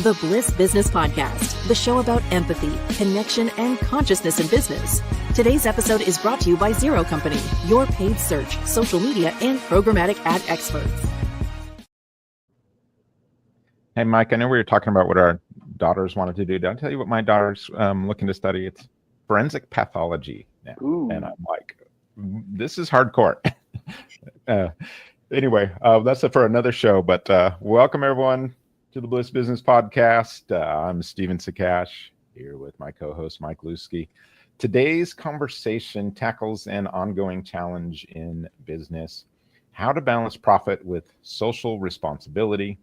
The Bliss Business Podcast, the show about empathy, connection, and consciousness in business. Today's episode is brought to you by Zero Company, your paid search, social media, and programmatic ad experts. Hey, Mike, I know we were talking about what our daughters wanted to do. Did I tell you what my daughter's looking to study? It's forensic pathology now. Ooh. And I'm like, this is hardcore. Anyway, that's it for another show, but welcome everyone to the Bliss Business Podcast. I'm Steven Sakash here with my co-host, Mike Lusky. Today's conversation tackles an ongoing challenge in business: how to balance profit with social responsibility.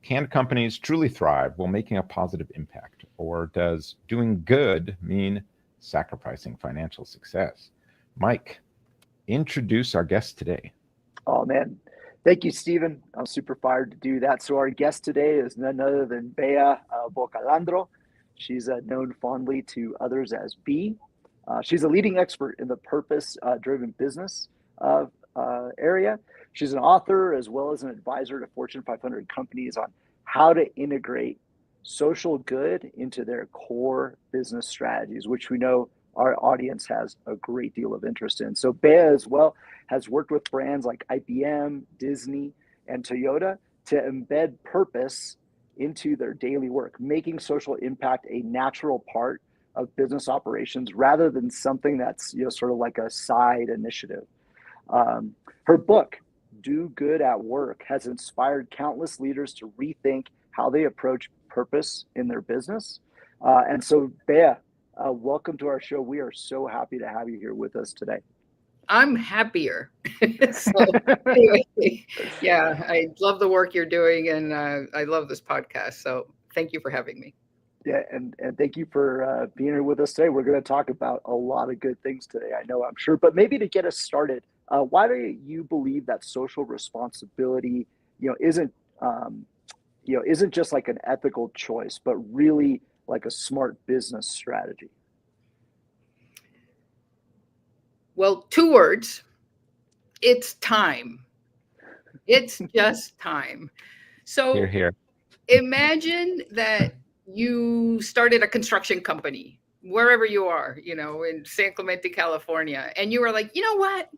Can companies truly thrive while making a positive impact? Or does doing good mean sacrificing financial success? Mike, introduce our guest today. Oh, man. Thank you, Steven. I'm super fired to do that. So our guest today is none other than Bea Boccalandro. She's known fondly to others as Bea. She's a leading expert in the purpose-driven business area. She's an author as well as an advisor to Fortune 500 companies on how to integrate social good into their core business strategies, which we know our audience has a great deal of interest in. So Bea as well has worked with brands like IBM, Disney, and Toyota to embed purpose into their daily work, making social impact a natural part of business operations rather than something that's sort of like a side initiative. Her book, Do Good at Work, has inspired countless leaders to rethink how they approach purpose in their business. And so Bea, welcome to our show. We are so happy to have you here with us today. I'm happier. Anyway, yeah, I love the work you're doing, and I love this podcast. So thank you for having me. Yeah, and thank you for being here with us today. We're going to talk about a lot of good things today, I'm sure. But maybe to get us started, why do you believe that social responsibility, isn't just like an ethical choice, but really like a smart business strategy? Well, 2 words. It's time. It's just time. So Here. Imagine that you started a construction company, wherever you are, in San Clemente, California, and you were like, you know what?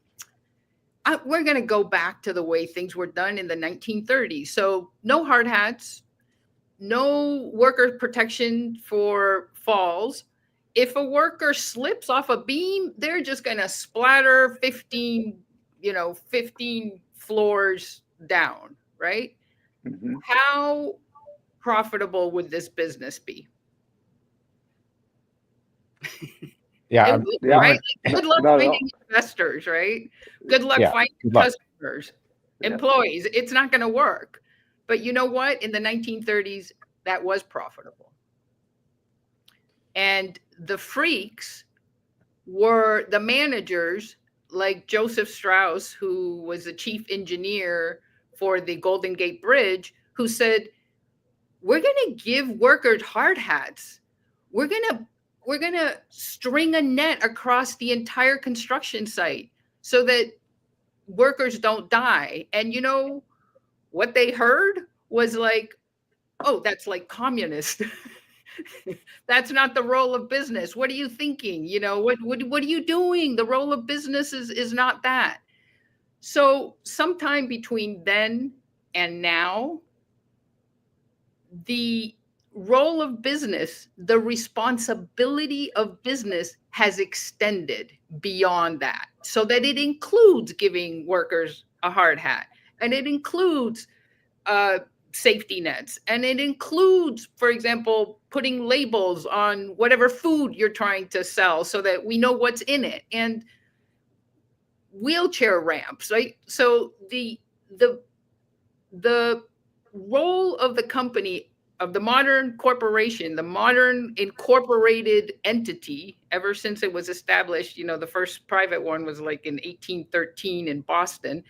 We're going to go back to the way things were done in the 1930s. So no hard hats, no worker protection for falls. If a worker slips off a beam, they're just going to splatter 15 floors down, right? Mm-hmm. How profitable would this business be? Yeah. Right? Good luck finding investors, right? Good luck finding customers, employees. It's not going to work. But you know what? In the 1930s, that was profitable. And the freaks were the managers like Joseph Strauss, who was the chief engineer for the Golden Gate Bridge, who said, we're going to give workers hard hats. We're going to string a net across the entire construction site so that workers don't die. And what they heard was like, oh, that's like communist. That's not the role of business. What are you thinking? What are you doing? The role of business is not that. So sometime between then and now, the role of business, the responsibility of business has extended beyond that, so that it includes giving workers a hard hat, and it includes safety nets, and it includes, for example, putting labels on whatever food you're trying to sell so that we know what's in it, and wheelchair ramps, right? So the role of the company, of the modern corporation, the modern incorporated entity, ever since it was established, the first private one was like in 1813 in Boston.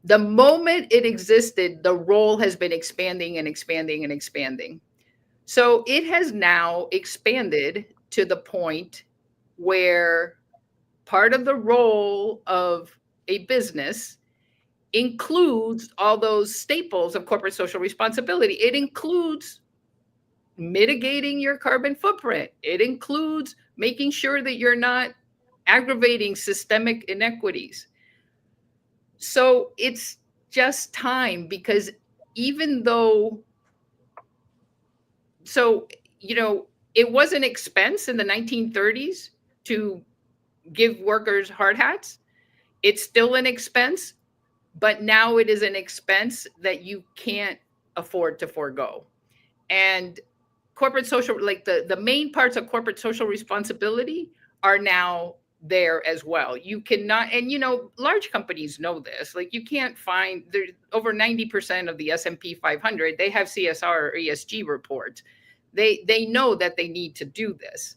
The moment it existed, the role has been expanding and expanding and expanding. So it has now expanded to the point where part of the role of a business includes all those staples of corporate social responsibility. It includes mitigating your carbon footprint. It includes making sure that you're not aggravating systemic inequities. So it's just time, because even though, it was an expense in the 1930s to give workers hard hats. It's still an expense, but now it is an expense that you can't afford to forego. And corporate social, like the main parts of corporate social responsibility are now there as well. You cannot, and large companies know this, like you can't find, there's over 90% of the S&P 500, they have CSR or ESG reports. They know that they need to do this.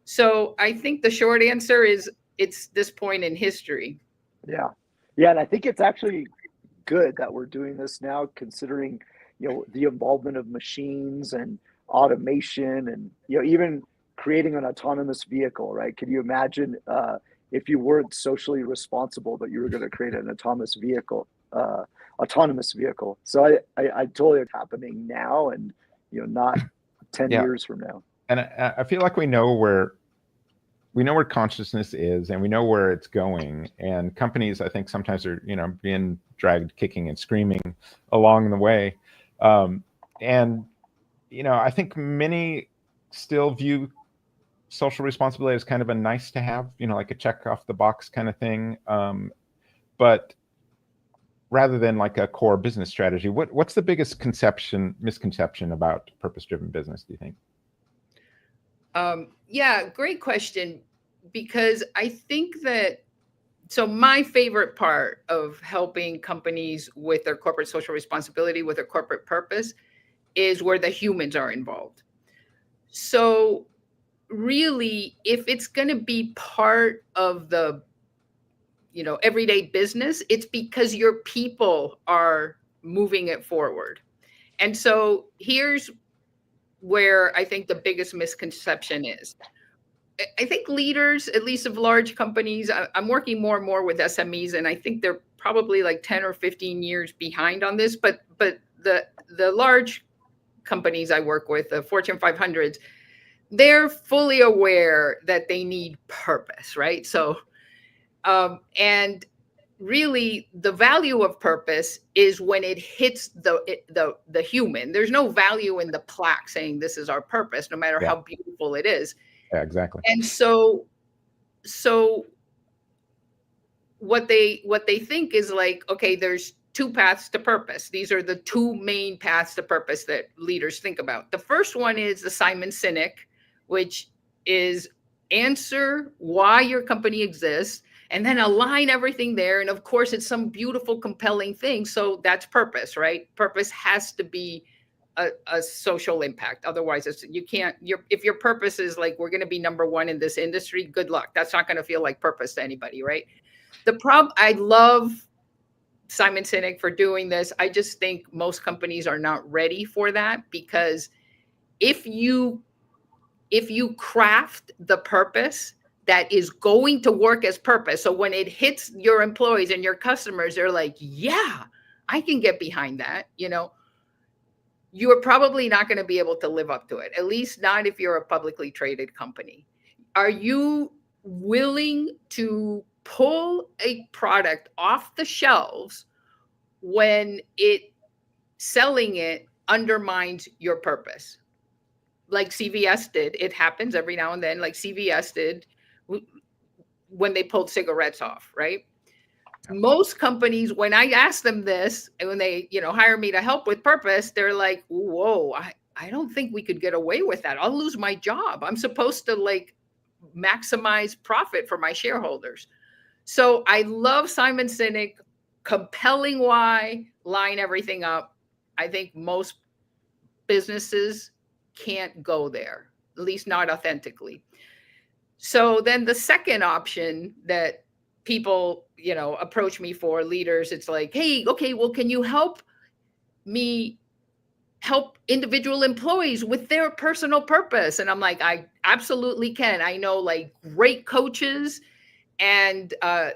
So I think the short answer is it's this point in history. Yeah. And I think it's actually good that we're doing this now, considering, the involvement of machines and automation and, even creating an autonomous vehicle, right? Can you imagine if you weren't socially responsible, but you were going to create an autonomous vehicle? So I totally it's happening now, and, not 10 years from now. And I feel like we know where consciousness is, and we know where it's going. And companies, I think, sometimes are, being dragged kicking and screaming along the way. And, I think many still view social responsibility as kind of a nice to have, like a check off the box kind of thing. But rather than like a core business strategy, what's the biggest misconception about purpose-driven business, do you think? Yeah, great question. Because I think that, so my favorite part of helping companies with their corporate social responsibility, with their corporate purpose, is where the humans are involved. So really, if it's going to be part of the, everyday business, it's because your people are moving it forward. And so here's where I think the biggest misconception is. I think leaders, at least of large companies, I'm working more and more with SMEs, and I think they're probably like 10 or 15 years behind on this, but the large companies I work with, the Fortune 500s, they're fully aware that they need purpose, right? So, and really the value of purpose is when it hits the human. There's no value in the plaque saying this is our purpose, no matter how beautiful it is. Yeah, exactly. And so what they think is like, okay, there's two paths to purpose. These are the two main paths to purpose that leaders think about. The first one is the Simon Sinek, which is answer why your company exists and then align everything there. And of course, it's some beautiful, compelling thing. So that's purpose, right? Purpose has to be a social impact. Otherwise, if your purpose is like, we're going to be number one in this industry, good luck. That's not going to feel like purpose to anybody, right? I love Simon Sinek for doing this. I just think most companies are not ready for that, because if you craft the purpose that is going to work as purpose, so when it hits your employees and your customers, they're like, yeah, I can get behind that, you are probably not going to be able to live up to it, at least not if you're a publicly traded company. Are you willing to pull a product off the shelves when selling it undermines your purpose? Like CVS did. It happens every now and then, like CVS did when they pulled cigarettes off, right? Most companies, when I ask them this, and when they, hire me to help with purpose, they're like, whoa, I don't think we could get away with that. I'll lose my job. I'm supposed to like maximize profit for my shareholders. So I love Simon Sinek, compelling why, line everything up. I think most businesses can't go there, at least not authentically. So then the second option that people, approach me for, leaders, it's like, hey, okay, well, can you help me help individual employees with their personal purpose? And I'm like, I absolutely can. I know like great coaches, and I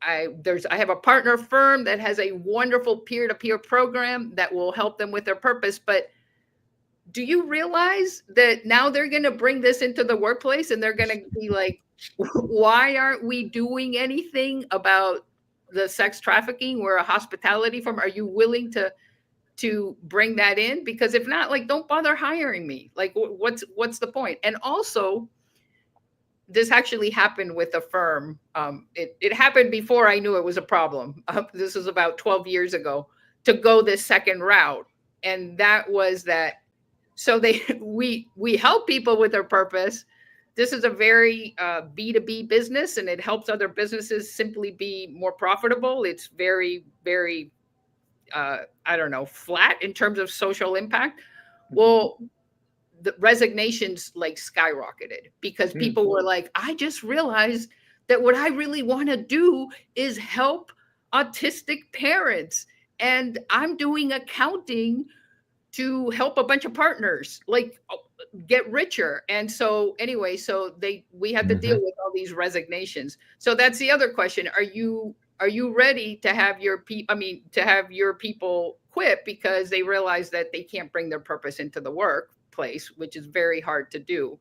have a partner firm that has a wonderful peer-to-peer program that will help them with their purpose. But do you realize that now they're going to bring this into the workplace and they're going to be like, why aren't we doing anything about the sex trafficking? We're a hospitality firm. Are you willing to bring that in? Because if not, like, don't bother hiring me. Like, what's the point? And also, this actually happened with a firm. It happened before I knew it was a problem. This was about 12 years ago, to go this second route. And that was that. So we help people with their purpose. This is a very B2B business, and it helps other businesses simply be more profitable. It's very, very, flat in terms of social impact. Well, the resignations like skyrocketed because people were like, I just realized that what I really want to do is help autistic parents, and I'm doing accounting to help a bunch of partners like get richer. And so anyway, we had to deal with all these resignations. So that's the other question. Are you ready to have your people quit because they realize that they can't bring their purpose into the workplace, which is very hard to do?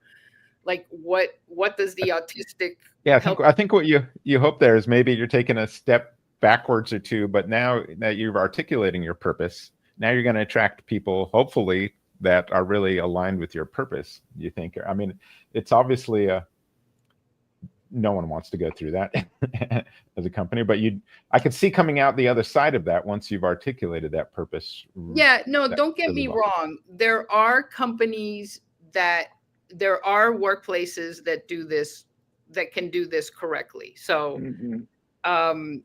Like what does the autistic I think what you hope there is maybe you're taking a step backwards or two, but now that you're articulating your purpose, now you're going to attract people, hopefully, that are really aligned with your purpose. You think? I mean, it's obviously no one wants to go through that as a company, but I could see coming out the other side of that once you've articulated that purpose. Yeah, no, don't get me wrong. There are companies there are workplaces that do this, that can do this correctly. So, Dr.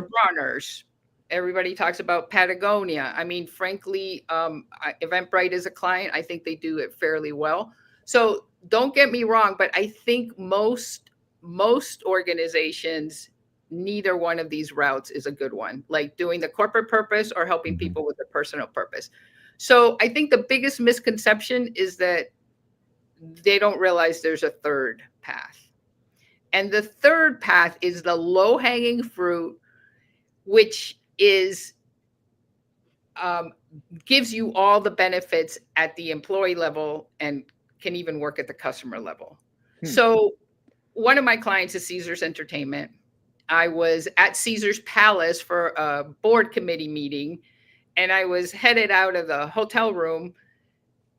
Bronner's. Everybody talks about Patagonia. I mean, frankly, Eventbrite is a client. I think they do it fairly well. So don't get me wrong, but I think most organizations, neither one of these routes is a good one, like doing the corporate purpose or helping people with their personal purpose. So I think the biggest misconception is that they don't realize there's a third path. And the third path is the low-hanging fruit, which is gives you all the benefits at the employee level and can even work at the customer level. So one of my clients is Caesars Entertainment. I was at Caesars Palace for a board committee meeting, and I was headed out of the hotel room,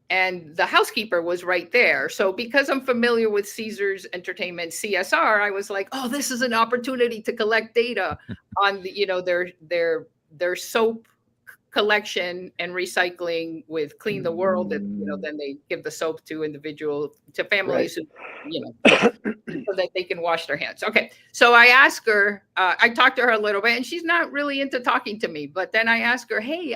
and the housekeeper was right there. So because I'm familiar with Caesars Entertainment CSR, I was like, oh, this is an opportunity to collect data on their soap collection and recycling with Clean the World. And, then they give the soap to families, right, so that they can wash their hands. Okay. So I asked her, I talked to her a little bit, and she's not really into talking to me, but then I asked her, hey,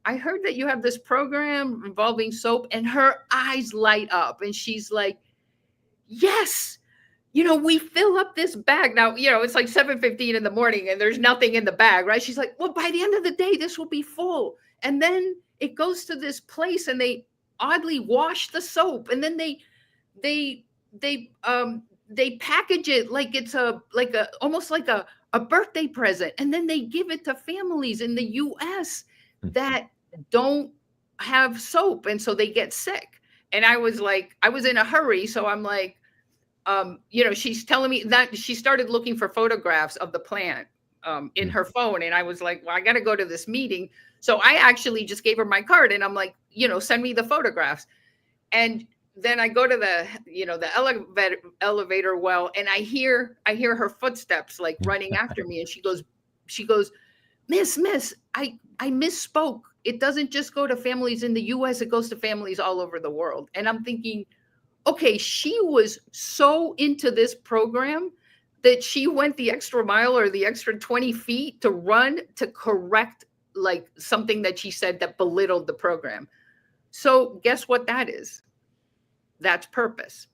I heard that you have this program involving soap, and her eyes light up and she's like, yes, we fill up this bag. Now, it's like 7:15 in the morning and there's nothing in the bag, right? She's like, well, by the end of the day, this will be full. And then it goes to this place and they oddly wash the soap. And then they package it like it's almost like a birthday present. And then they give it to families in the US that don't have soap, and so they get sick. And I was in a hurry, so I'm like, she's telling me that she started looking for photographs of the plant in her phone, and I was like, well, I got to go to this meeting. So I actually just gave her my card, and I'm like, send me the photographs. And then I go to the elevator well, and I hear her footsteps like running after me, and she goes, Miss, I misspoke. It doesn't just go to families in the US, it goes to families all over the world. And I'm thinking, okay, she was so into this program that she went the extra mile or the extra 20 feet to run to correct like something that she said that belittled the program. So guess what that is? That's purpose.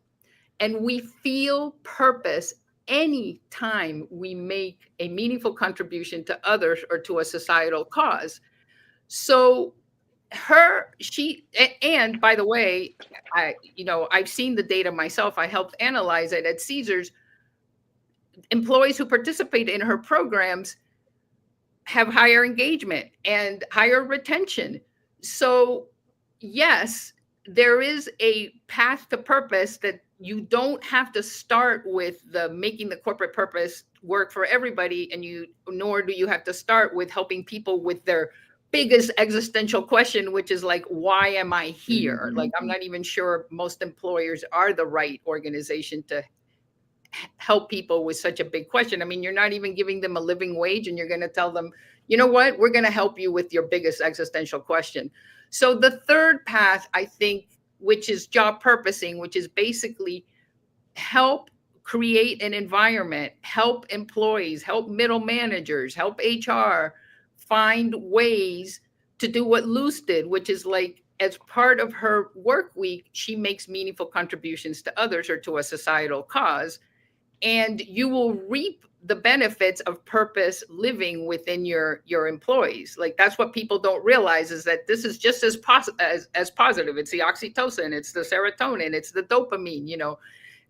And we feel purpose anytime we make a meaningful contribution to others or to a societal cause. So and by the way, I've seen the data myself. I helped analyze it at Caesars. Employees who participate in her programs have higher engagement and higher retention. So yes, there is a path to purpose that you don't have to start with the making the corporate purpose work for everybody, and nor do you have to start with helping people with their biggest existential question, which is like, why am I here? Like, I'm not even sure most employers are the right organization to help people with such a big question. I mean, you're not even giving them a living wage, and you're going to tell them, you know what, we're going to help you with your biggest existential question. So the third path, I think, which is job purposing, which is basically help create an environment, help employees, help middle managers, help HR find ways to do what Luce did, which is like, as part of her work week, she makes meaningful contributions to others or to a societal cause. And you will reap the benefits of purpose living within your employees. Like, that's what people don't realize, is that this is just as positive. It's the oxytocin, it's the serotonin, it's the dopamine, you know,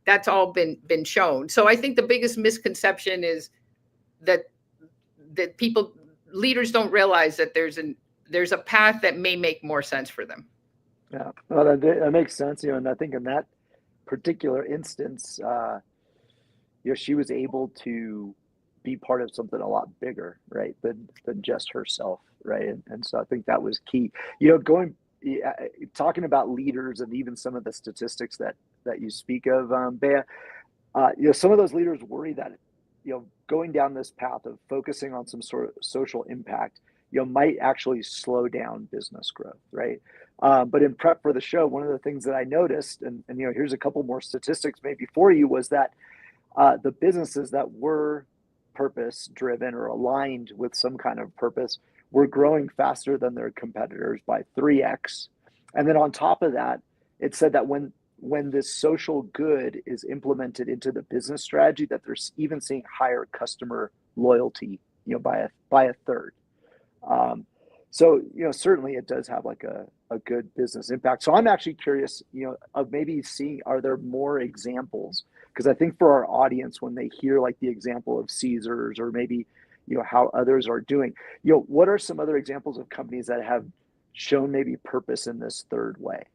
that's all been shown. So I think the biggest misconception is that leaders don't realize that there's a path that may make more sense for them. Yeah, well, that makes sense. You know, and I think in that particular instance, you know, she was able to be part of something a lot bigger, right, than just herself, right? And so I think that was key. You know, talking about leaders and even some of the statistics that you speak of, Bea, you know, some of those leaders worry that, you know, going down this path of focusing on some sort of social impact, you know, might actually slow down business growth, right? But in prep for the show, one of the things that I noticed, and you know, here's a couple more statistics maybe for you, was that the businesses that were purpose driven or aligned with some kind of purpose were growing faster than their competitors by 3x. And then on top of that, it said that when this social good is implemented into the business strategy, that they're even seeing higher customer loyalty, you know, by a third. So, you know, certainly it does have like a good business impact. So I'm actually curious, you know, of maybe seeing, are there more examples? Because I think for our audience, when they hear like the example of Caesars or maybe, you know, how others are doing, you know, what are some other examples of companies that have shown maybe purpose in this third way?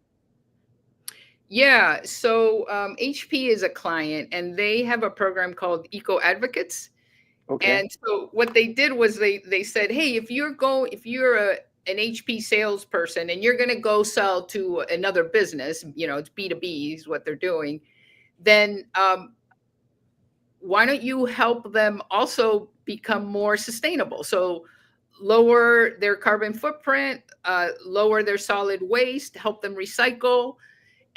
Yeah, so HP is a client, and they have a program called Eco Advocates. Okay. And so what they did was they said, hey, if you're an HP salesperson and you're going to go sell to another business, you know, it's B2B is what they're doing, then why don't you help them also become more sustainable? So lower their carbon footprint, lower their solid waste, help them recycle.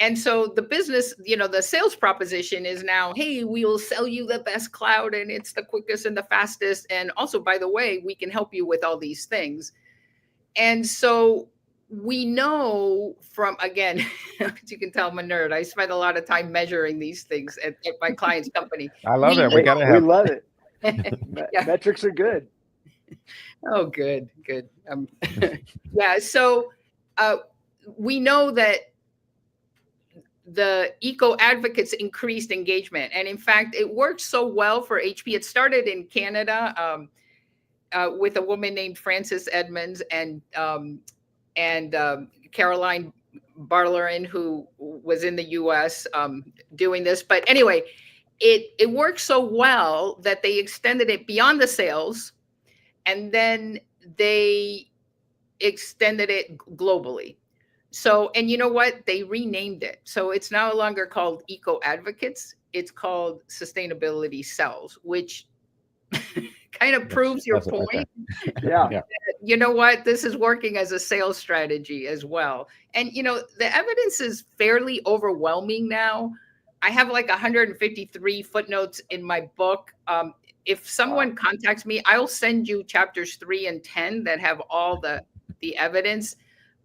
And so the business, you know, the sales proposition is now, hey, we will sell you the best cloud, and it's the quickest and the fastest. And also, by the way, we can help you with all these things. And so we know from, again, as you can tell, I'm a nerd. I spend a lot of time measuring these things at my client's company. I love it. We love it. Yeah. Metrics are good. Oh, good. Yeah. So we know that the Eco Advocates increased engagement. And in fact, it worked so well for HP. It started in Canada with a woman named Frances Edmonds and Caroline Barlerin, who was in the US doing this. But anyway, it worked so well that they extended it beyond the sales, and then they extended it globally. So, and you know what? They renamed it. So it's no longer called Eco Advocates. It's called Sustainability Sells, which kind of proves your point. Okay. Yeah. You know what? This is working as a sales strategy as well. And, you know, the evidence is fairly overwhelming now. I have like 153 footnotes in my book. If someone contacts me, I'll send you chapters 3 and 10 that have all the evidence.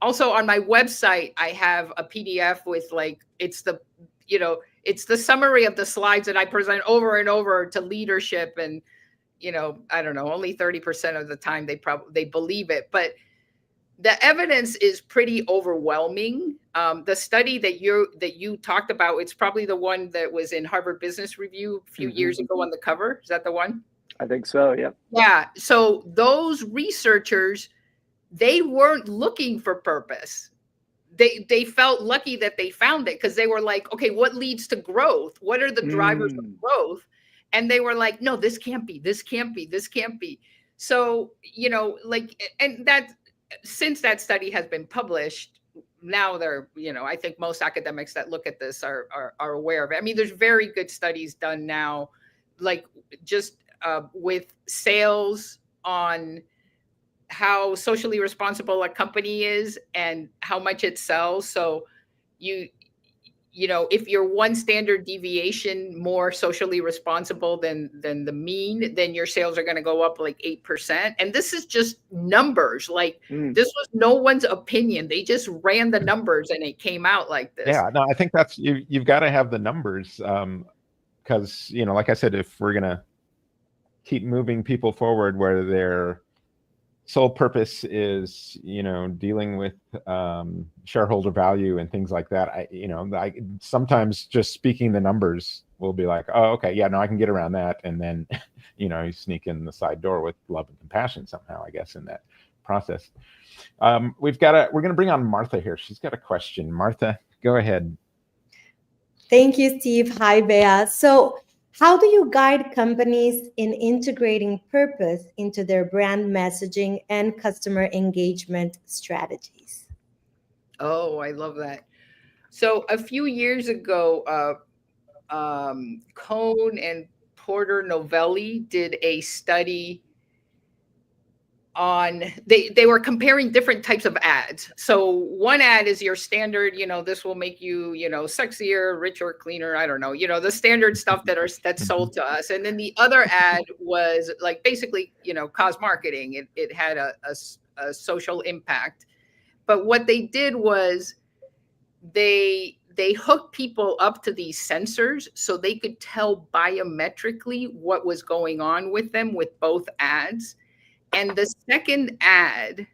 Also on my website, I have a PDF with like, it's the summary of the slides that I present over and over to leadership. And, you know, I don't know, only 30% of the time they believe it, but the evidence is pretty overwhelming. The study that you talked about, it's probably the one that was in Harvard Business Review a few years ago on the cover. Is that the one? I think so. Yeah. Yeah. So those researchers, they weren't looking for purpose. they felt lucky that they found it, because they were like, okay, what leads to growth? What are the drivers of growth? And they were like, no, this can't be, this can't be, this can't be. So, like, and that, since that study has been published, now they're, I think most academics that look at this are aware of it. I mean, there's very good studies done now, like just with sales on how socially responsible a company is and how much it sells. So if you're one standard deviation more socially responsible than the mean, then your sales are going to go up like 8%. And this is just numbers. Like this was no one's opinion. They just ran the numbers and it came out like this. Yeah, no, I think that's, you've got to have the numbers, because, like I said, if we're going to keep moving people forward where their sole purpose is, dealing with shareholder value and things like that, I sometimes just speaking the numbers will be like, oh, okay, yeah, no, I can get around that. And then, you sneak in the side door with love and compassion somehow, I guess, in that process. We're going to bring on Martha here. She's got a question. Martha, go ahead. Thank you, Steve. Hi, Bea. So how do you guide companies in integrating purpose into their brand messaging and customer engagement strategies? Oh, I love that. So a few years ago, Cohn and Porter Novelli did a study on, they were comparing different types of ads. So one ad is your standard, this will make you, sexier, richer, cleaner. I don't know, the standard stuff that's sold to us. And then the other ad was like basically, cause marketing. It had a social impact. But what they did was they hooked people up to these sensors so they could tell biometrically what was going on with them with both ads. And the second ad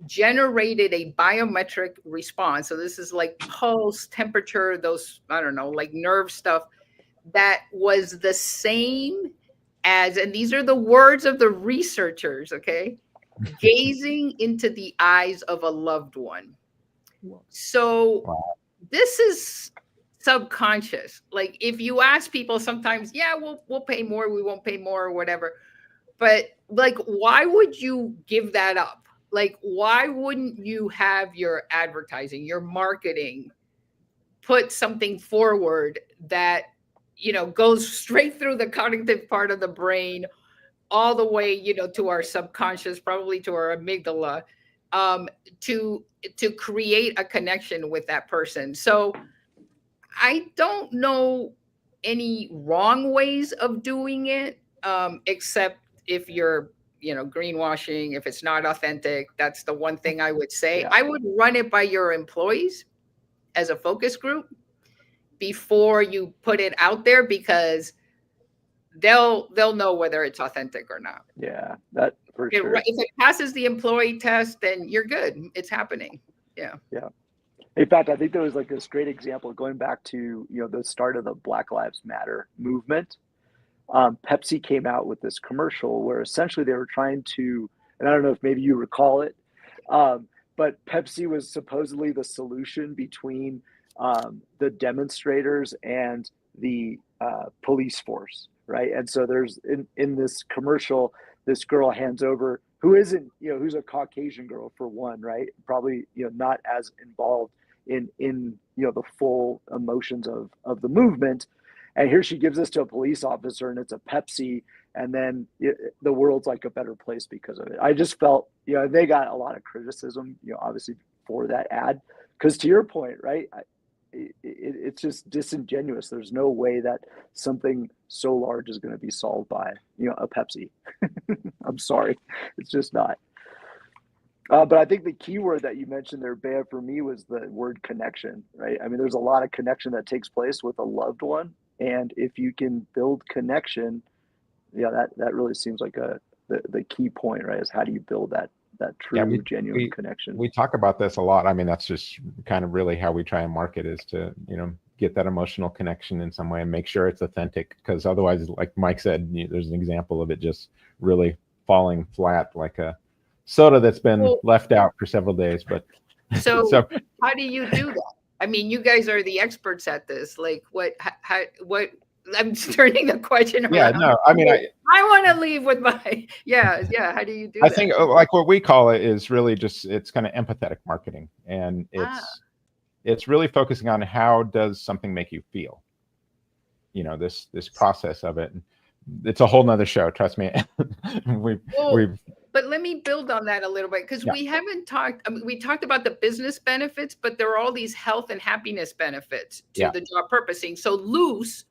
generated a biometric response. So this is like pulse, temperature, those, I don't know, like nerve stuff that was the same as, and these are the words of the researchers, okay? Gazing into the eyes of a loved one. So this is subconscious. Like if you ask people sometimes, yeah, we'll pay more, we won't pay more or whatever. But like, why would you give that up? Like, why wouldn't you have your advertising, your marketing, put something forward that, goes straight through the cognitive part of the brain, all the way, to our subconscious, probably to our amygdala, to create a connection with that person. So I don't know any wrong ways of doing it, except if you're, greenwashing, if it's not authentic. That's the one thing I would say. Yeah. I would run it by your employees as a focus group before you put it out there, because they'll know whether it's authentic or not. Yeah, that for sure. If it passes the employee test, then you're good. It's happening. Yeah. Yeah. In fact, I think there was like this great example going back to, the start of the Black Lives Matter movement. Pepsi came out with this commercial where essentially they were trying to, and I don't know if maybe you recall it, but Pepsi was supposedly the solution between the demonstrators and the police force, right? And so there's in this commercial, this girl hands over, who isn't, who's a Caucasian girl for one, right? Probably, not as involved in the full emotions of the movement. And here she gives this to a police officer, and it's a Pepsi, and then the world's like a better place because of it. I just felt, they got a lot of criticism, obviously for that ad, because to your point, right, it's just disingenuous. There's no way that something so large is going to be solved by, a Pepsi. I'm sorry, it's just not. But I think the key word that you mentioned there, Bea, for me was the word connection, right? I mean, there's a lot of connection that takes place with a loved one. And if you can build connection, that really seems like the key point, right? Is how do you build that true, genuine connection? We talk about this a lot. I mean, that's just kind of really how we try and market, is to, get that emotional connection in some way and make sure it's authentic. Because otherwise, like Mike said, there's an example of it just really falling flat, like a soda that's been left out for several days. But So how do you do that? I mean, you guys are the experts at this. Like what I'm turning the question around. Yeah, no, I mean, I want to leave with my, yeah. How do you do that? I think like what we call it is really just, it's kind of empathetic marketing. And it's really focusing on how does something make you feel? You know, this process of it. It's a whole nother show, trust me. But let me build on that a little bit, because we haven't talked, I mean, we talked about the business benefits, but there are all these health and happiness benefits to the job purposing. So Luce,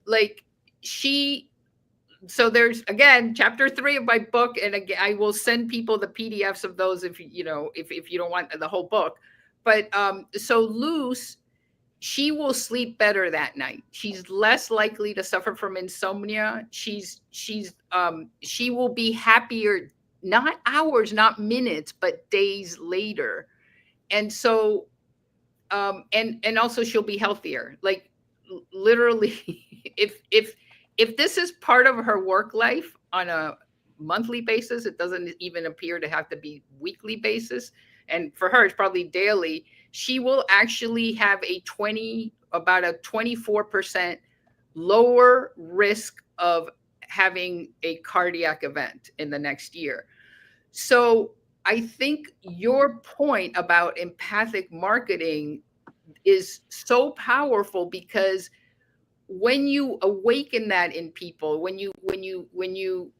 like so there's, again, chapter 3 of my book. And again, I will send people the PDFs of those if you don't want the whole book. But so Luce, she will sleep better that night. She's less likely to suffer from insomnia. She will be happier, not hours, not minutes, but days later. And so, and also she'll be healthier. Like literally, if this is part of her work life on a monthly basis, it doesn't even appear to have to be weekly basis. And for her, it's probably daily. She will actually have about a 24% lower risk of having a cardiac event in the next year. So I think your point about empathic marketing is so powerful, because when you awaken that in people, when you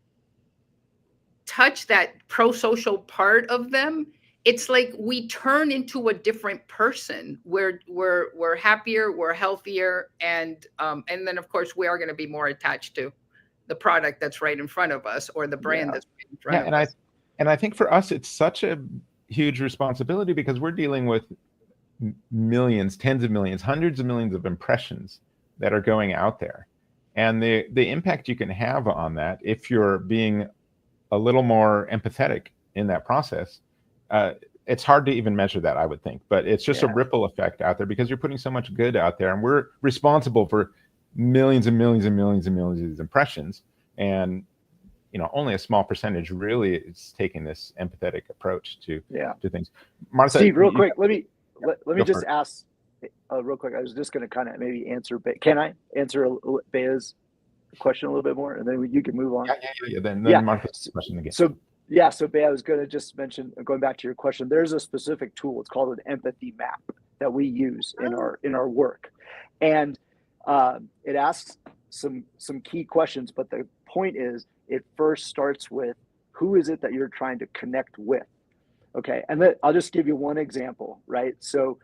touch that pro-social part of them, it's like we turn into a different person. We're happier, we're healthier, and then of course we are going to be more attached to the product that's right in front of us, or the brand that's right in front of us. And I think for us, it's such a huge responsibility, because we're dealing with millions, tens of millions, hundreds of millions of impressions that are going out there, and the impact you can have on that if you're being a little more empathetic in that process. It's hard to even measure that, I would think, but it's just a ripple effect out there, because you're putting so much good out there, and we're responsible for millions and millions and millions and millions of these impressions. And, only a small percentage really is taking this empathetic approach to things. Martha, Steve, real quick, let me just ask real quick. I was just going to kind of maybe answer, can I answer Bea's question a little bit more, and then you can move on? Yeah. Then Martha's question again. So Bea, I was going to just mention, going back to your question, there's a specific tool. It's called an empathy map that we use in our work, and it asks some key questions. But the point is, it first starts with, who is it that you're trying to connect with? Okay, and I'll just give you one example, right? So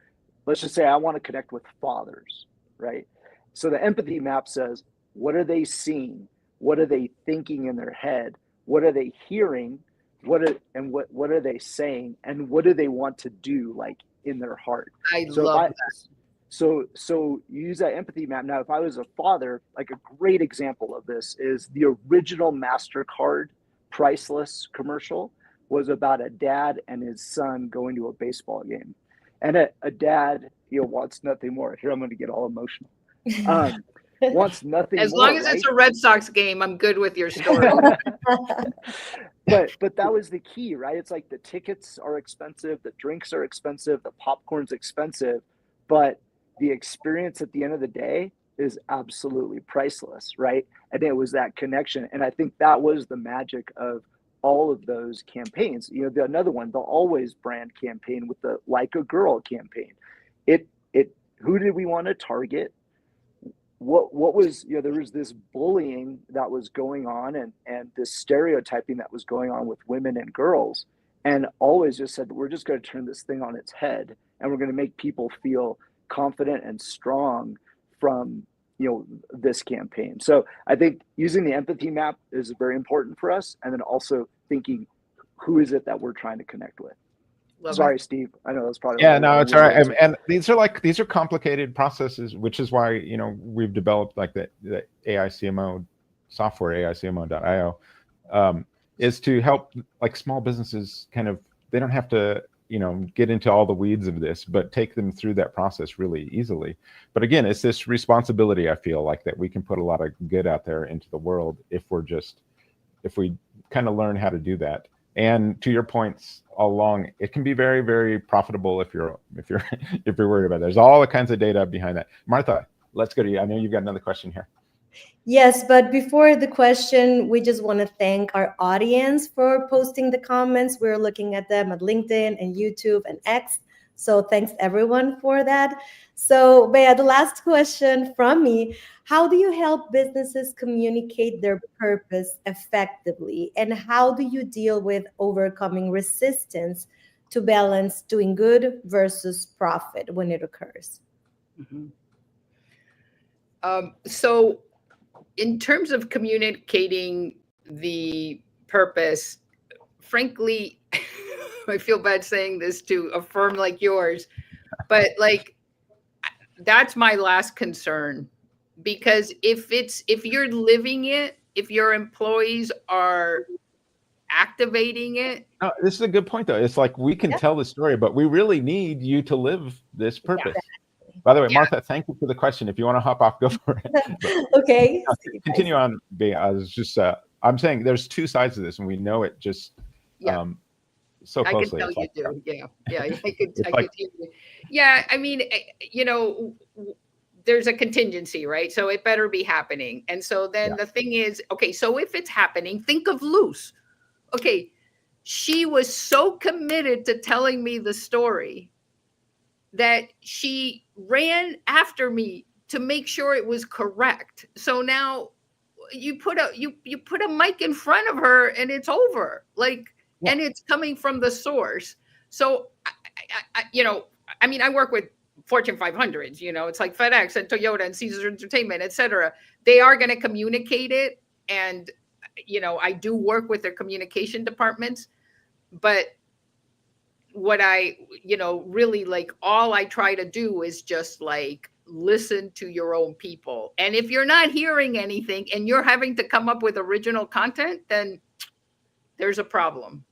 let's just say I want to connect with fathers, right? So the empathy map says, what are they seeing? What are they thinking in their head? What are they hearing? What are they saying? And what do they want to do, like in their heart? I love that. So you use that empathy map. Now, if I was a father, like a great example of this is the original MasterCard priceless commercial was about a dad and his son going to a baseball game. And a dad, wants nothing more. Here, I'm going to get all emotional. Wants nothing as more, long as it's a Red Sox game, I'm good with your story. But that was the key, right? It's like the tickets are expensive, the drinks are expensive, the popcorn's expensive, but the experience at the end of the day is absolutely priceless, right? And it was that connection. And I think that was the magic of all of those campaigns. Another one, the Always brand campaign with the Like a Girl campaign. Who did we want to target? What was, there was this bullying that was going on and this stereotyping that was going on with women and girls. And Always just said, we're just going to turn this thing on its head, and we're going to make people feel confident and strong from, this campaign. So I think using the empathy map is very important for us. And then also thinking, who is it that we're trying to connect with? Sorry, Steve. I know that's probably no, it's all right. And these are complicated processes, which is why we've developed like the AI CMO software, AICMO.io, is to help like small businesses they don't have to get into all the weeds of this, but take them through that process really easily. But again, it's this responsibility, I feel like, that we can put a lot of good out there into the world if we kind of learn how to do that. And to your points all along, it can be very, very profitable if you're worried about it. There's all the kinds of data behind that. Martha, let's go to you. I know you've got another question here. Yes, but before the question, we just want to thank our audience for posting the comments. We're looking at them at LinkedIn and YouTube and X. So thanks everyone for that. So Bea, the last question from me, how do you help businesses communicate their purpose effectively? And how do you deal with overcoming resistance to balance doing good versus profit when it occurs? So in terms of communicating the purpose, frankly, I feel bad saying this to a firm like yours, but like, that's my last concern, because if you're living it, if your employees are activating it. No, this is a good point though. It's like, we can tell the story, but we really need you to live this purpose. Yeah. By the way, Martha, thank you for the question. If you want to hop off, go for it. Okay. Continue on, Bea. I was just, I'm saying there's two sides to this, and we know it just so closely. I can tell you do. Yeah. I could tell you. Yeah. I mean, there's a contingency, right? So it better be happening. And so then the thing is, okay, so if it's happening, think of Luz. Okay. She was so committed to telling me the story that she ran after me to make sure it was correct. So now you put a mic in front of her and it's over. Like, and it's coming from the source. So, I work with Fortune 500s, it's like FedEx and Toyota and Caesars Entertainment, et cetera. They are going to communicate it. And, I do work with their communication departments, but what I, really like, all I try to do is just like listen to your own people. And if you're not hearing anything and you're having to come up with original content, then there's a problem.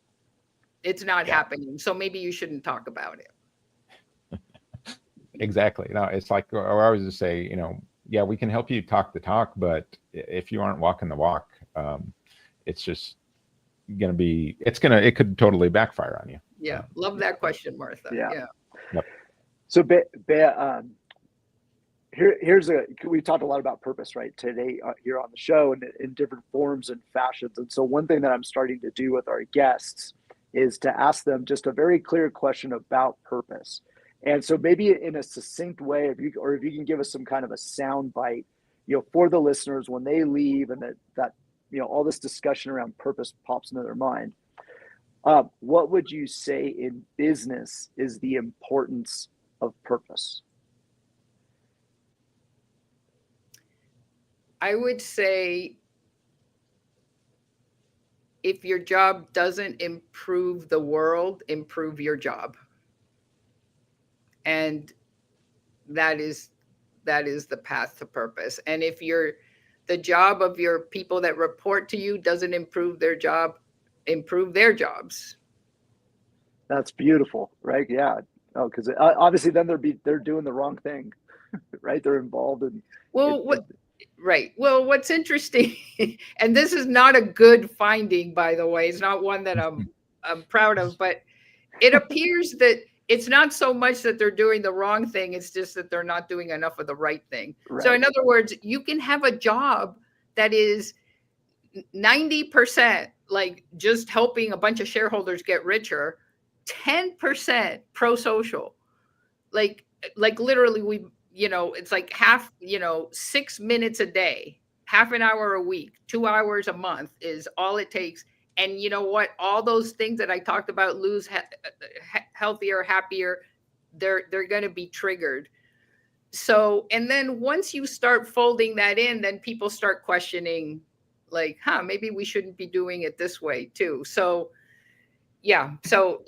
It's not happening. So maybe you shouldn't talk about it. Exactly. No, it's like, I always just say, we can help you talk the talk, but if you aren't walking the walk, it's just going to be, it could totally backfire on you. Yeah. Love that question, Martha. Yeah. Yep. So Bea, we talked a lot about purpose, right, today here on the show, and in different forms and fashions. And so one thing that I'm starting to do with our guests is to ask them just a very clear question about purpose. And so maybe in a succinct way, if you can give us some kind of a sound bite, for the listeners when they leave and that all this discussion around purpose pops into their mind. What would you say in business is the importance of purpose? I would say if your job doesn't improve the world, improve your job. And that is the path to purpose. And if the job of your people that report to you doesn't improve their job, improve their jobs. That's beautiful, right? Yeah. Oh, because obviously then they're doing the wrong thing, right? They're involved in. Right. Well, what's interesting, and this is not a good finding, by the way, it's not one that I'm proud of, but it appears that it's not so much that they're doing the wrong thing. It's just that they're not doing enough of the right thing. Right. So in other words, you can have a job that is 90% like just helping a bunch of shareholders get richer, 10% pro-social. Like literally it's like half, 6 minutes a day, half an hour a week, 2 hours a month is all it takes. And you know what? All those things that I talked about, lose healthier, happier, they're going to be triggered. So, and then once you start folding that in, then people start questioning like, maybe we shouldn't be doing it this way too. So yeah, so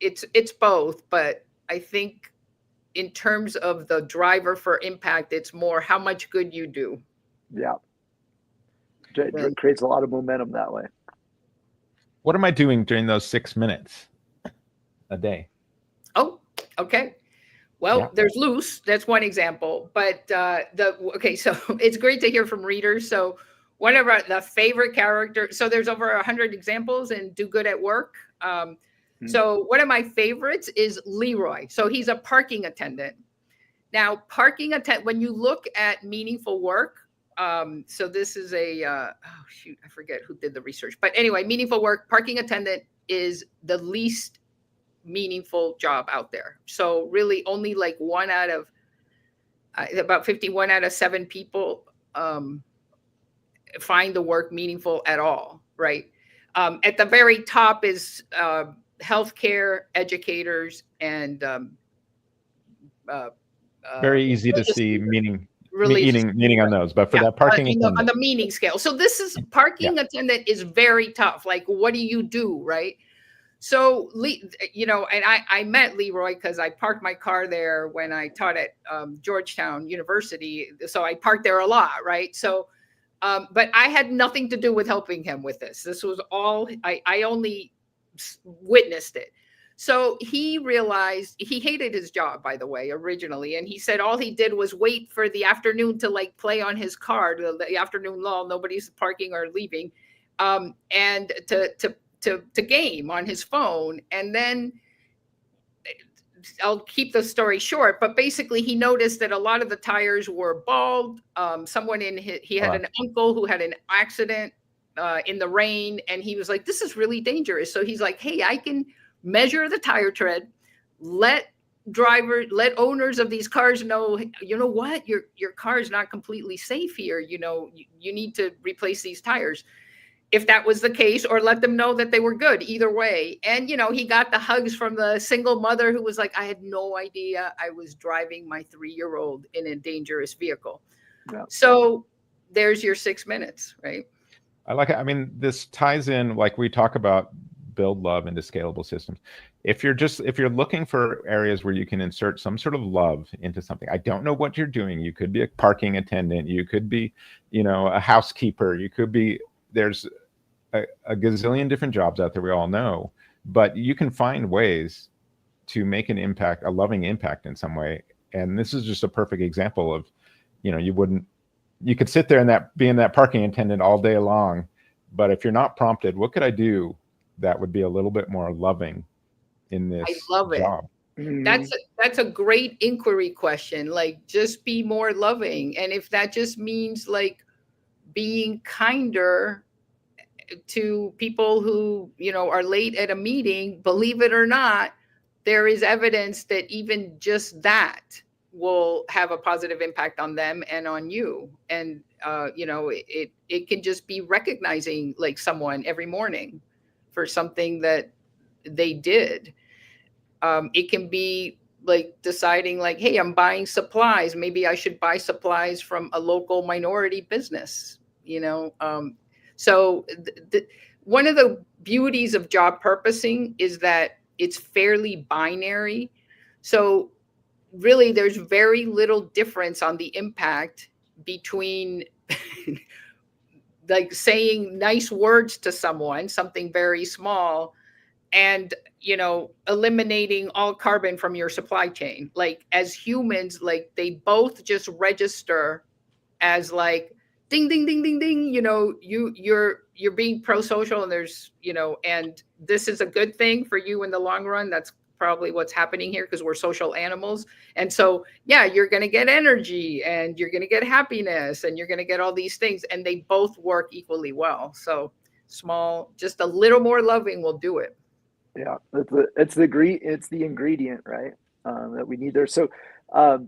it's both, but I think in terms of the driver for impact, it's more how much good you do. Yeah. It creates a lot of momentum that way. What am I doing during those 6 minutes a day? Oh, okay. Well, there's Luz. That's one example. But so it's great to hear from readers. So one of the favorite characters. So there's over 100 examples in Do Good at Work. So one of my favorites is Leroy. So he's a parking attendant. Now, when you look at meaningful work, so this is I forget who did the research, but anyway, meaningful work, parking attendant is the least meaningful job out there. So really only like one out of 7 people find the work meaningful at all, right? At the very top is healthcare, educators, and very easy to see meaning on those, but for that parking attendant, on the meaning scale. So this is parking attendant is very tough. Like, what do you do, right? So, and I met Leroy because I parked my car there when I taught at Georgetown University. So I parked there a lot, right? So, but I had nothing to do with helping him with this. This was all, I only witnessed it. So he realized he hated his job, by the way, originally. And he said all he did was wait for the afternoon to like play on his car, the afternoon lull, nobody's parking or leaving, and to game on his phone. And then I'll keep the story short, but basically he noticed that a lot of the tires were bald. He had an uncle who had an accident in the rain, and he was like, this is really dangerous. So he's like, hey, I can measure the tire tread, let owners of these cars know, you know what, your car is not completely safe here. You need to replace these tires. If that was the case, or let them know that they were good, either way. And, he got the hugs from the single mother who was like, I had no idea I was driving my 3-year-old in a dangerous vehicle. Yeah. So there's your 6 minutes, right? I like it. I mean, this ties in, like we talk about, build love into scalable systems. If you're looking for areas where you can insert some sort of love into something, I don't know what you're doing. You could be a parking attendant. You could be, a housekeeper. You could be, there's a gazillion different jobs out there, we all know, but you can find ways to make an impact, a loving impact in some way. And this is just a perfect example of, you could sit there and be in that parking attendant all day long, but if you're not prompted, what could I do that would be a little bit more loving in this job? That's a great inquiry question. Like, just be more loving. And if that just means like being kinder to people who, are late at a meeting, believe it or not, there is evidence that even just that will have a positive impact on them and on you. And, it can just be recognizing like someone every morning for something that they did. It can be like deciding like, hey, I'm buying supplies. Maybe I should buy supplies from a local minority business, So one of the beauties of job purposing is that it's fairly binary. So really there's very little difference on the impact between like saying nice words to someone, something very small, and, eliminating all carbon from your supply chain. Like, as humans, like, they both just register as like, ding, ding, ding, ding, ding, you're being pro-social, and there's, and this is a good thing for you in the long run. That's probably what's happening here, because we're social animals. And so, yeah, you're going to get energy, and you're going to get happiness, and you're going to get all these things, and they both work equally well. So just a little more loving will do it. Yeah, it's the ingredient, right? That we need there. So,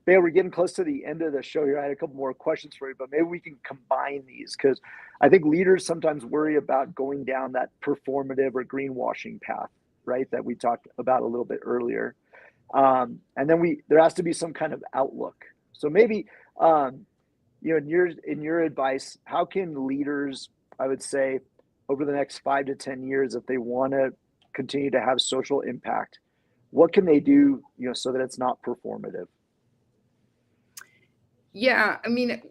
Bea, we're getting close to the end of the show here. I had a couple more questions for you, but maybe we can combine these, because I think leaders sometimes worry about going down that performative or greenwashing path, right? That we talked about a little bit earlier. And then there has to be some kind of outlook. So maybe, in your advice, how can leaders, I would say, over the next 5 to 10 years, if they want to continue to have social impact, what can they do, so that it's not performative? Yeah, I mean,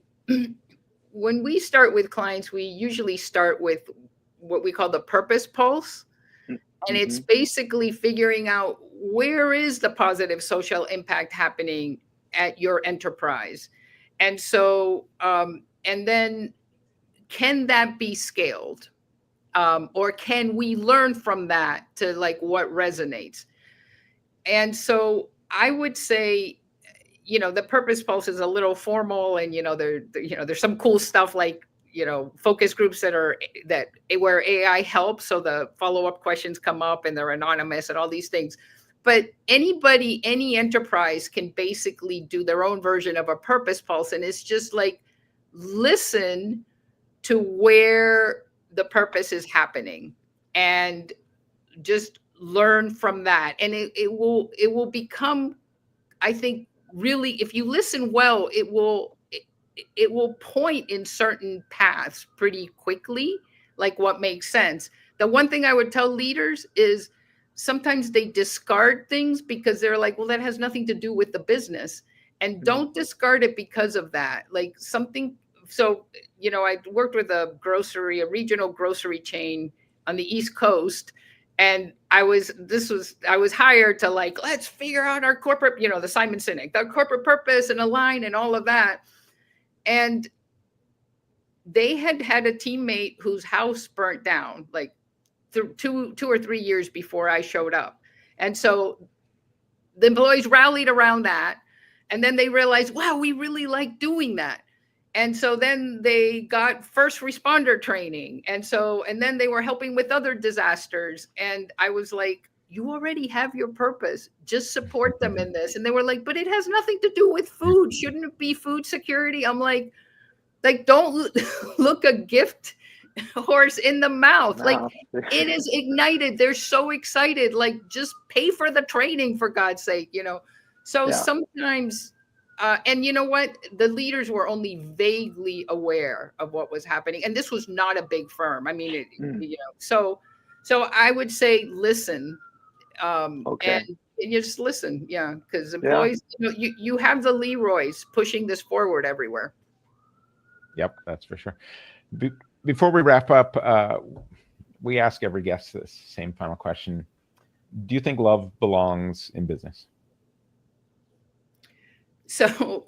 when we start with clients, we usually start with what we call the purpose pulse. And it's basically figuring out, where is the positive social impact happening at your enterprise? And so, and then can that be scaled? Or can we learn from that to like what resonates? And so I would say, the Purpose Pulse is a little formal, and there's some cool stuff like focus groups where AI helps, so the follow-up questions come up and they're anonymous and all these things. But anybody, any enterprise can basically do their own version of a Purpose Pulse, and it's just like listen to where the purpose is happening and just learn from that, and it will become, I think, really, if you listen well, it will point in certain paths pretty quickly, like what makes sense. The one thing I would tell leaders is sometimes they discard things because they're like, well, that has nothing to do with the business, and don't discard it because of that. Like something. So, I worked with a regional grocery chain on the East Coast, and I was hired to like, let's figure out our corporate, the Simon Sinek, the corporate purpose and align and all of that. And they had a teammate whose house burnt down like 2 or 3 years before I showed up. And so the employees rallied around that. And then they realized, wow, we really like doing that. And so then they got first responder training. And then they were helping with other disasters. And I was like, you already have your purpose. Just support them in this. And they were like, but it has nothing to do with food. Shouldn't it be food security? I'm like, don't look a gift horse in the mouth. No. Like it is ignited. They're so excited. Like just pay for the training, for God's sake, So yeah. Sometimes, and you know what? The leaders were only vaguely aware of what was happening. And this was not a big firm. I mean, so I would say, listen, okay. And you just listen. Yeah. Because employees, you have the Leroys pushing this forward everywhere. Yep. That's for sure. Before we wrap up, we ask every guest this same final question. Do you think love belongs in business? So,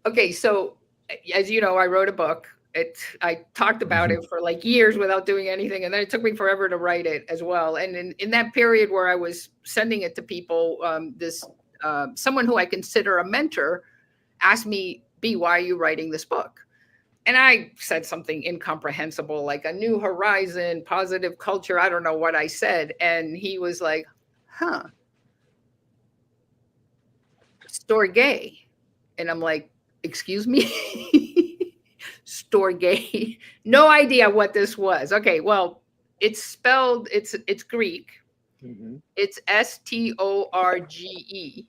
okay. So as you know, I wrote a book. I talked about it for like years without doing anything. And then it took me forever to write it as well. And in that period where I was sending it to people, someone who I consider a mentor asked me, B, why are you writing this book? And I said something incomprehensible, like a new horizon, positive culture. I don't know what I said. And he was like, Storge. And I'm like, excuse me? Storge. No idea what this was. Okay, well, it's spelled, it's Greek. Mm-hmm. It's Storge.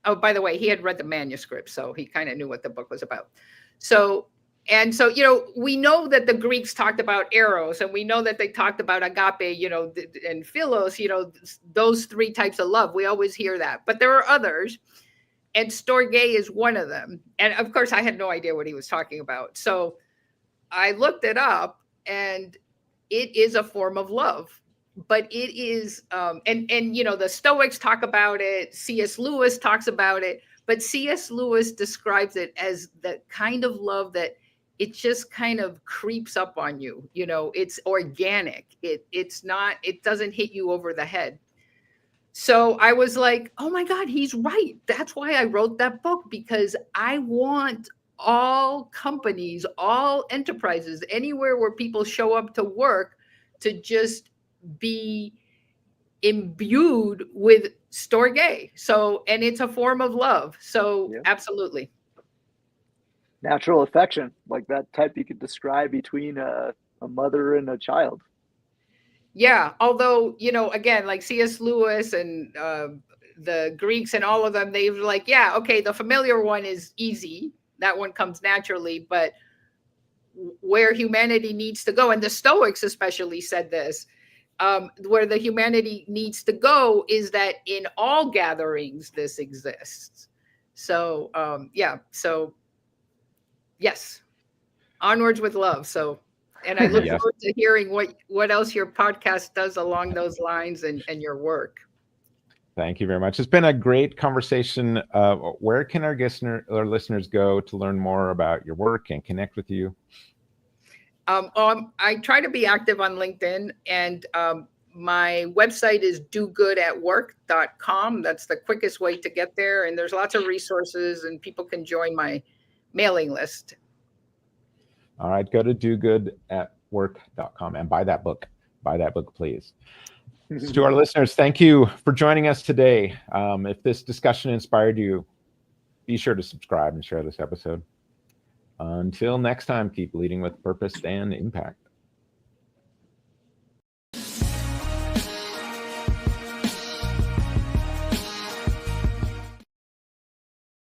Oh, by the way, he had read the manuscript, so he kind of knew what the book was about. So, we know that the Greeks talked about eros, and we know that they talked about agape, and philos, those three types of love. We always hear that, but there are others, and storge is one of them. And of course, I had no idea what he was talking about. So I looked it up, and it is a form of love. But it is, and the Stoics talk about it. C.S. Lewis talks about it. But C.S. Lewis describes it as the kind of love that it just kind of creeps up on you. It's organic. It doesn't hit you over the head. So I was like, oh my God, he's right. That's why I wrote that book, because I want all companies, all enterprises, anywhere where people show up to work, to just be imbued with storge. So, and it's a form of love. So absolutely. Natural affection, like that type you could describe between a mother and a child. Yeah. Although, again, like C.S. Lewis and the Greeks and all of them, they were like, yeah, okay, the familiar one is easy. That one comes naturally, but where humanity needs to go, and the Stoics especially said this, where the humanity needs to go is that in all gatherings, this exists. So, so yes, onwards with love. So, and I look forward to hearing what else your podcast does along those lines and your work. Thank you very much. It's been a great conversation. Where can our listeners go to learn more about your work and connect with you? I try to be active on LinkedIn, and my website is dogoodatwork.com. That's the quickest way to get there. And there's lots of resources, and people can join my mailing list. All right, go to dogoodatwork.com and buy that book. Buy that book, please. So to our listeners, thank you for joining us today. If this discussion inspired you, be sure to subscribe and share this episode. Until next time, keep leading with purpose and impact.